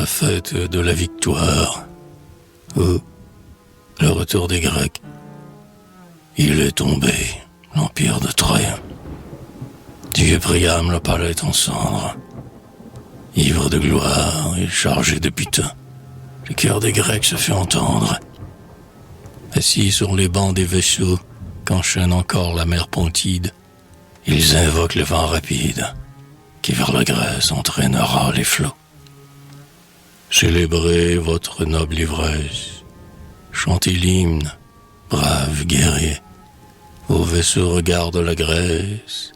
la fête de la victoire, ou le retour des Grecs. Il est tombé, l'empire de Troie. Dieu Priam, le palais est en cendres. Ivre de gloire et chargé de butin, le cœur des Grecs se fait entendre. Assis sur les bancs des vaisseaux, qu'enchaîne encore la mer Pontide, ils invoquent le vent rapide, qui vers la Grèce entraînera les flots. Célébrez votre noble ivresse, chantez l'hymne, braves guerriers. Vos vaisseaux regardent la Grèce,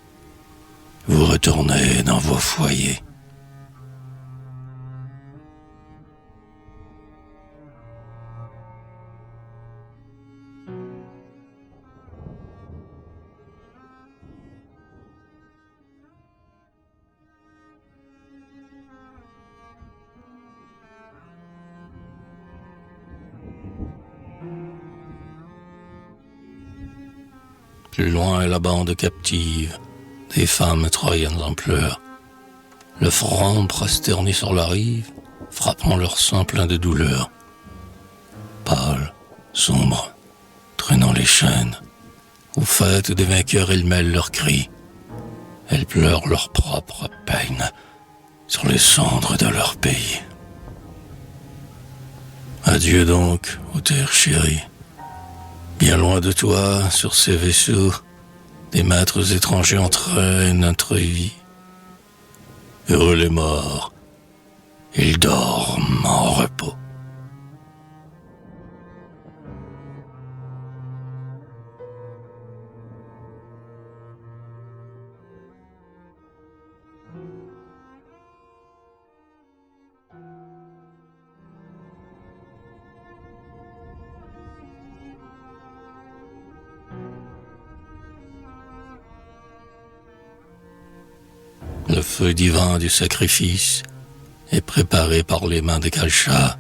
vous retournez dans vos foyers. Plus loin est la bande captive, des femmes troyennes en pleurs. Le front prosterné sur la rive, frappant leur sang plein de douleur. Pâles, sombres, traînant les chaînes, aux fêtes des vainqueurs elles mêlent leurs cris. Elles pleurent leur propre peine sur les cendres de leur pays. Adieu donc, ô terre chérie. Bien loin de toi, sur ces vaisseaux, des maîtres étrangers entraînent notre vie. Heureux les morts, ils dorment en repos. Le feu divin du sacrifice est préparé par les mains de Calcha.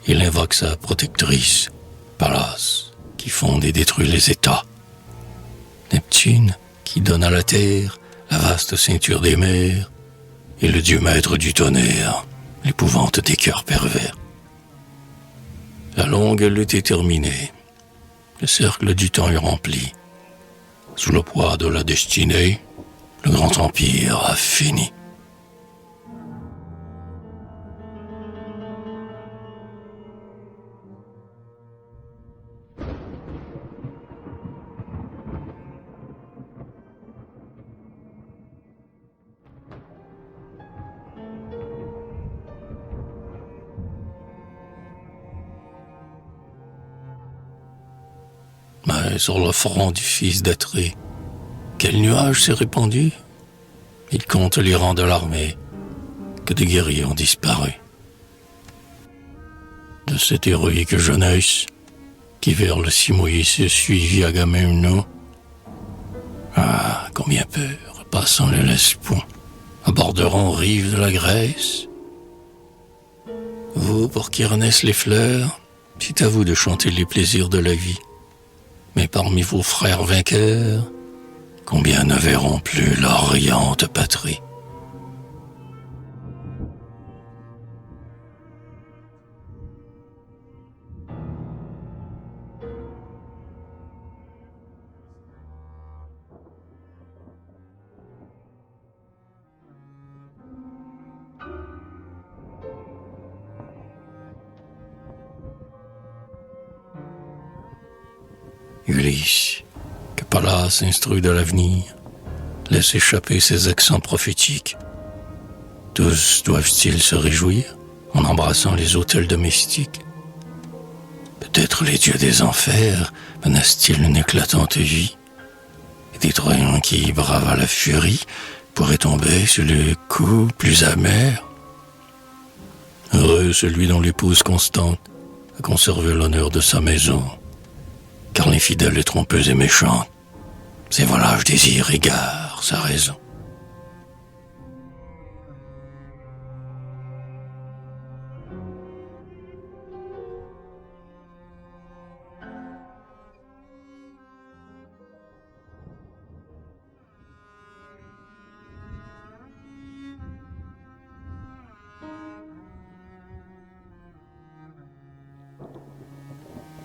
Il invoque sa protectrice, Pallas, qui fonde et détruit les États. Neptune, qui donne à la terre la vaste ceinture des mers, et le dieu maître du tonnerre, l'épouvante des cœurs pervers. La longue lutte est terminée. Le cercle du temps est rempli. Sous le poids de la destinée, le grand empire a fini. Mais sur le front du fils d'Atrée, quel nuage s'est répandu? Il compte les rangs de l'armée, que des guerriers ont disparu. De cette héroïque jeunesse, qui vers le Simoïs suivit Agamemnon, ah, combien peur, passant le Hellespont, aborderont rives de la Grèce. Vous, pour qui renaissent les fleurs, c'est à vous de chanter les plaisirs de la vie. Mais parmi vos frères vainqueurs, combien ne verront plus leur riante patrie? Ulysse, que Pallas instruit de l'avenir, laisse échapper ses accents prophétiques. Tous doivent-ils se réjouir en embrassant les autels domestiques? Peut-être les dieux des enfers menacent-ils une éclatante vie? Et des Troyens qui bravent à la furie pourraient tomber sur le coup plus amer? Heureux celui dont l'épouse constante a conservé l'honneur de sa maison, car l'infidèle est trompeuse et méchante. Ses volages désirs égarent sa raison.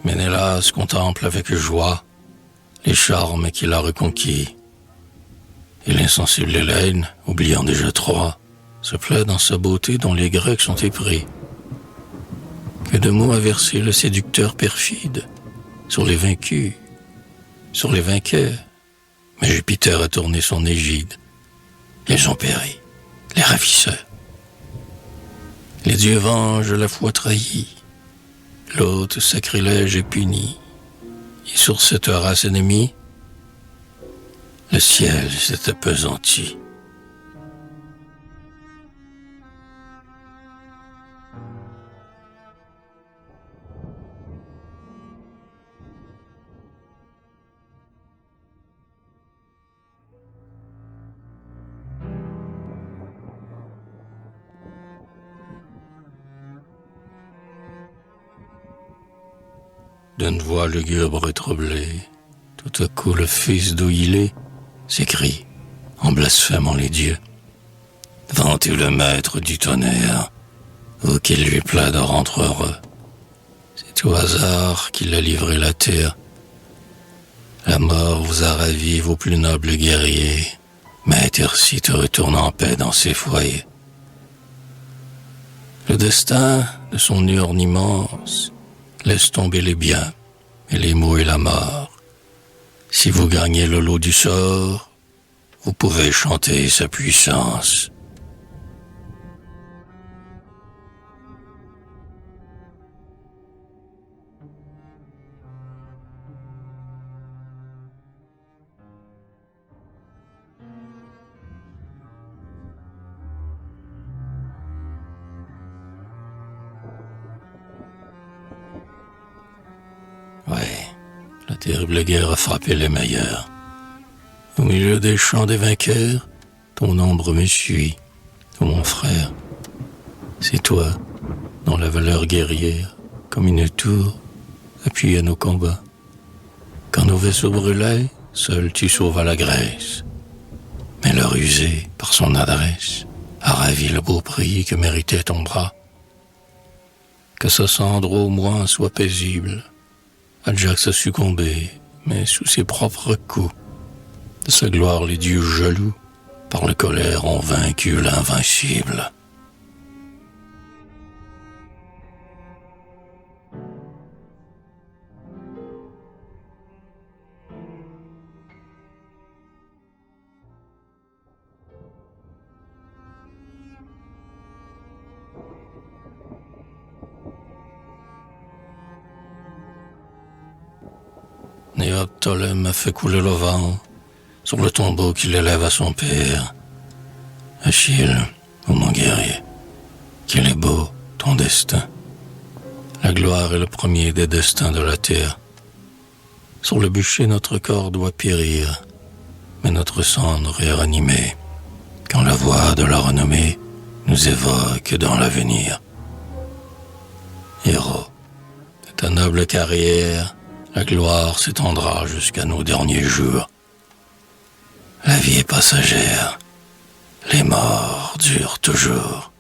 Ménélas contemple avec joie les charmes qu'il a reconquis. Et l'insensible Hélène, oubliant déjà Troie, se plaît dans sa beauté dont les Grecs sont épris. Que de mots a versé le séducteur perfide sur les vaincus, sur les vainqueurs. Mais Jupiter a tourné son égide. Ils ont péri, les ravisseurs. Les dieux vengent la foi trahie. L'hôte sacrilège est puni. Et sur cette race ennemie, le ciel s'est appesanti. D'une voix lugubre et troublée, tout à coup le fils d'Oïlée s'écrie, en blasphémant les dieux. Vends-tu le maître du tonnerre, ou qu'il lui plaît de rendre heureux? C'est au hasard qu'il a livré la terre. La mort vous a ravi, vos plus nobles guerriers. Maître Tircis te retourne en paix dans ses foyers. Le destin, de son urne immense, laisse tomber les biens et les maux et la mort. Si vous gagnez le lot du sort, vous pouvez chanter sa puissance. Ouais, la terrible guerre a frappé les meilleurs. Au milieu des champs des vainqueurs, ton ombre me suit, ô mon frère. C'est toi, dont la valeur guerrière, comme une tour, appuie à nos combats. Quand nos vaisseaux brûlaient, seul tu sauvas la Grèce. Mais leur usé, par son adresse, a ravi le beau prix que méritait ton bras. Que sa cendre au moins soit paisible. Ajax a succombé, mais sous ses propres coups. De sa gloire les dieux jaloux, par la colère ont vaincu l'invincible. Néoptolème a fait couler le vent sur le tombeau qu'il élève à son père. Achille, ô mon guerrier, qu'il est beau ton destin. La gloire est le premier des destins de la terre. Sur le bûcher, notre corps doit périr, mais notre cendre est ranimée, quand la voix de la renommée nous évoque dans l'avenir. Héros, de ta noble carrière, la gloire s'étendra jusqu'à nos derniers jours. La vie est passagère, les morts durent toujours.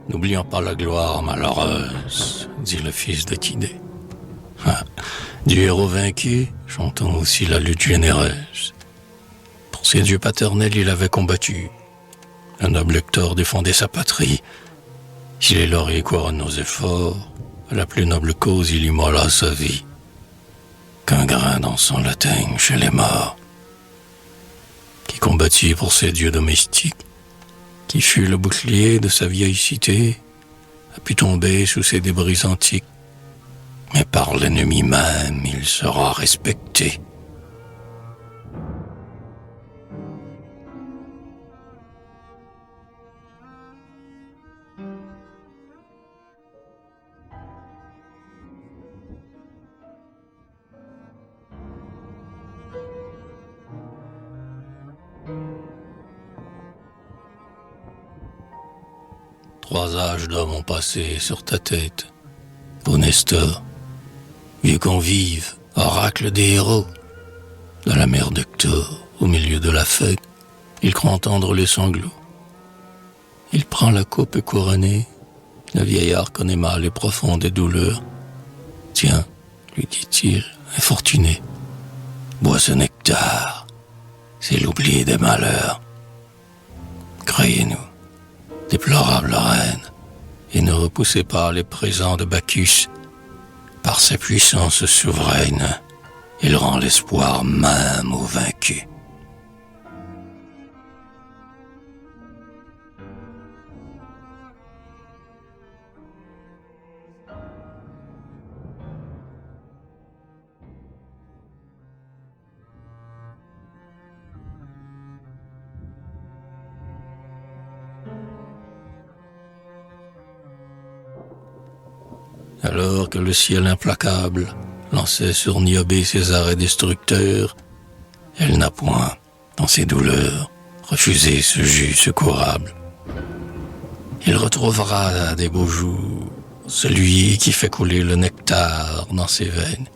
N'oublions pas la gloire malheureuse, dit le fils de Tidée. Du héros vaincu, chantons aussi la lutte généreuse. Pour ses dieux paternels, il avait combattu. Le noble Hector défendait sa patrie. Si les lauriers couronnent nos efforts, à la plus noble cause, il immola sa vie. Qu'un grain d'encens l'atteigne chez les morts. Qui combattit pour ses dieux domestiques, qui fut le bouclier de sa vieille cité, a pu tomber sous ses débris antiques. Mais par l'ennemi même, il sera respecté. 3 âges d'hommes ont passé sur ta tête. Ô Nestor, vieux convive, oracle des héros. Dans la mer d'Hector, au milieu de la fête, il croit entendre les sanglots. Il prend la coupe couronnée. Le vieillard connaît mal et profondes des douleurs. Tiens, lui dit-il, infortuné, bois ce nectar, c'est l'oubli des malheurs. Croyez-nous, déplorable reine, et ne repoussez pas les présents de Bacchus. Par sa puissance souveraine, il rend l'espoir même aux vaincus. Alors que le ciel implacable lançait sur Niobé ses arrêts destructeurs, elle n'a point, dans ses douleurs, refusé ce jus secourable. Il retrouvera des beaux jours celui qui fait couler le nectar dans ses veines,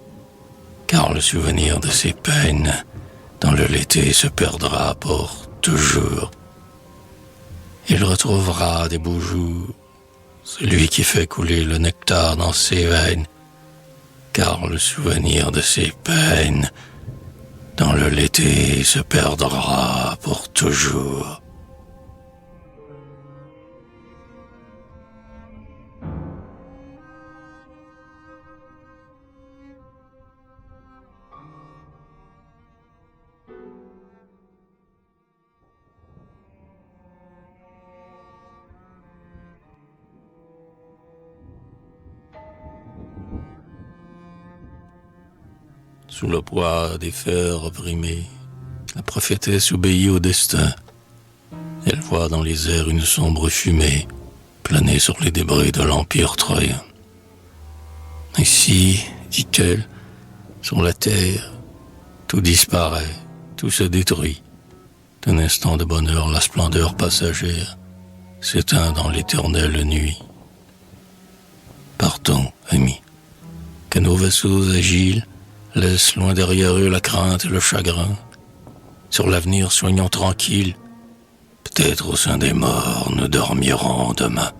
car le souvenir de ses peines dans le l'été se perdra pour toujours. Il retrouvera des beaux jours celui qui fait couler le nectar dans ses veines, car le souvenir de ses peines dans le l'été se perdra pour toujours. Sous le poids des fers opprimés, la prophétesse obéit au destin. Elle voit dans les airs une sombre fumée planer sur les débris de l'Empire troyen. Ici, dit-elle, sur la terre, tout disparaît, tout se détruit. D'un instant de bonheur, la splendeur passagère s'éteint dans l'éternelle nuit. Partons, amis, que nos vaisseaux agiles laissent loin derrière eux la crainte et le chagrin. Sur l'avenir soignons tranquille, peut-être au sein des morts nous dormirons demain.